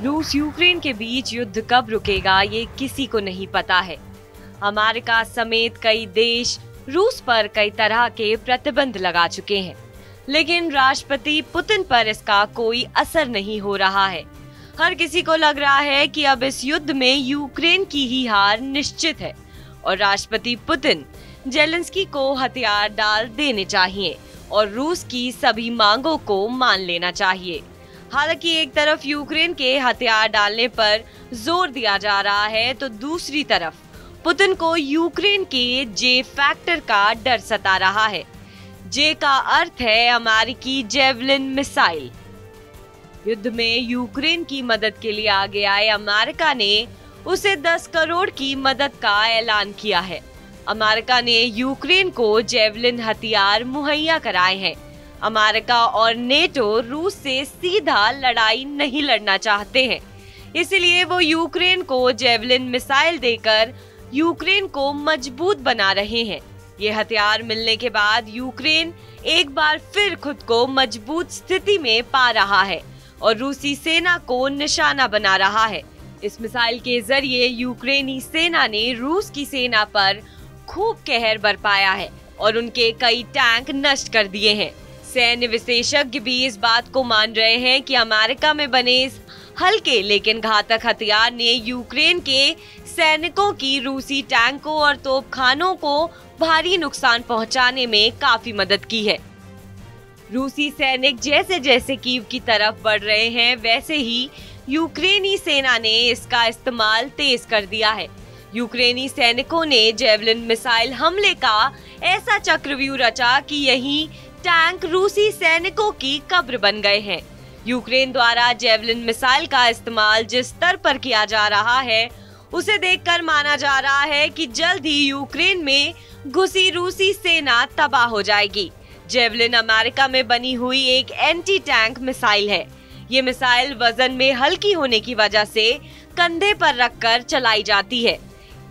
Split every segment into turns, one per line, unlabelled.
रूस यूक्रेन के बीच युद्ध कब रुकेगा ये किसी को नहीं पता है। अमेरिका समेत कई देश रूस पर कई तरह के प्रतिबंध लगा चुके हैं, लेकिन राष्ट्रपति पुतिन पर इसका कोई असर नहीं हो रहा है। हर किसी को लग रहा है कि अब इस युद्ध में यूक्रेन की ही हार निश्चित है और राष्ट्रपति पुतिन जेलेंस्की को हथियार डाल देने चाहिए और रूस की सभी मांगों को मान लेना चाहिए। हालांकि एक तरफ यूक्रेन के हथियार डालने पर जोर दिया जा रहा है, तो दूसरी तरफ पुतिन को यूक्रेन के जे फैक्टर का डर सता रहा है। जे का अर्थ है अमेरिकी जेवलिन मिसाइल। युद्ध में यूक्रेन की मदद के लिए आगे आए अमेरिका ने उसे 10 करोड़ की मदद का ऐलान किया है। अमेरिका ने यूक्रेन को जेवलिन हथियार मुहैया कराए हैं। अमेरिका और नेटो रूस से सीधा लड़ाई नहीं लड़ना चाहते हैं, इसलिए वो यूक्रेन को जेवलिन मिसाइल देकर यूक्रेन को मजबूत बना रहे हैं। ये हथियार मिलने के बाद यूक्रेन एक बार फिर खुद को मजबूत स्थिति में पा रहा है और रूसी सेना को निशाना बना रहा है। इस मिसाइल के जरिए यूक्रेनी सेना ने रूस की सेना पर खूब कहर बरपाया है और उनके कई टैंक नष्ट कर दिए हैं। सैन्य विशेषज्ञ भी इस बात को मान रहे हैं कि अमेरिका में बने इस हल्के लेकिन घातक हथियार ने यूक्रेन के सैनिकों की रूसी टैंकों और तोपखानों को भारी नुकसान पहुंचाने में काफी मदद की है। रूसी सैनिक जैसे जैसे कीव की तरफ बढ़ रहे हैं, वैसे ही यूक्रेनी सेना ने इसका इस्तेमाल तेज कर दिया है। यूक्रेनी सैनिकों ने जेवलिन मिसाइल हमले का ऐसा चक्रव्यूह रचा कि यही टैंक रूसी सैनिकों की कब्र बन गए हैं। यूक्रेन द्वारा जेवलिन मिसाइल का इस्तेमाल जिस स्तर पर किया जा रहा है, उसे देखकर माना जा रहा है कि जल्द ही यूक्रेन में घुसी रूसी सेना तबाह हो जाएगी। जेवलिन अमेरिका में बनी हुई एक एंटी टैंक मिसाइल है। ये मिसाइल वजन में हल्की होने की वजह से कंधे पर रखकर चलाई जाती है।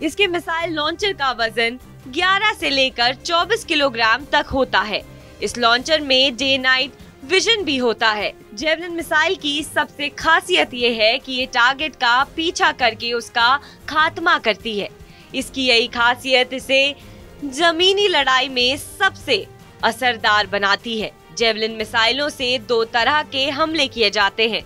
इसके मिसाइल लॉन्चर का वजन 11 से लेकर 24 किलोग्राम तक होता है। इस लॉन्चर में डे नाइट विजन भी होता है। जेवलिन मिसाइल की सबसे खासियत ये है कि ये टारगेट का पीछा करके उसका खात्मा करती है। इसकी यही खासियत इसे जमीनी लड़ाई में सबसे असरदार बनाती है। जेवलिन मिसाइलों से 2 तरह के हमले किए जाते हैं।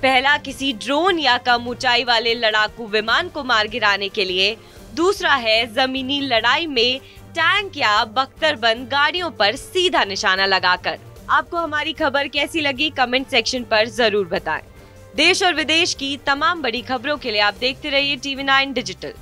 पहला किसी ड्रोन या कम ऊंचाई वाले लड़ाकू विमान को मार गिराने के लिए, दूसरा है जमीनी लड़ाई में टैंक या बख्तरबंद गाड़ियों पर सीधा निशाना लगाकर। आपको हमारी खबर कैसी लगी कमेंट सेक्शन पर जरूर बताएं। देश और विदेश की तमाम बड़ी खबरों के लिए आप देखते रहिए TV9 डिजिटल।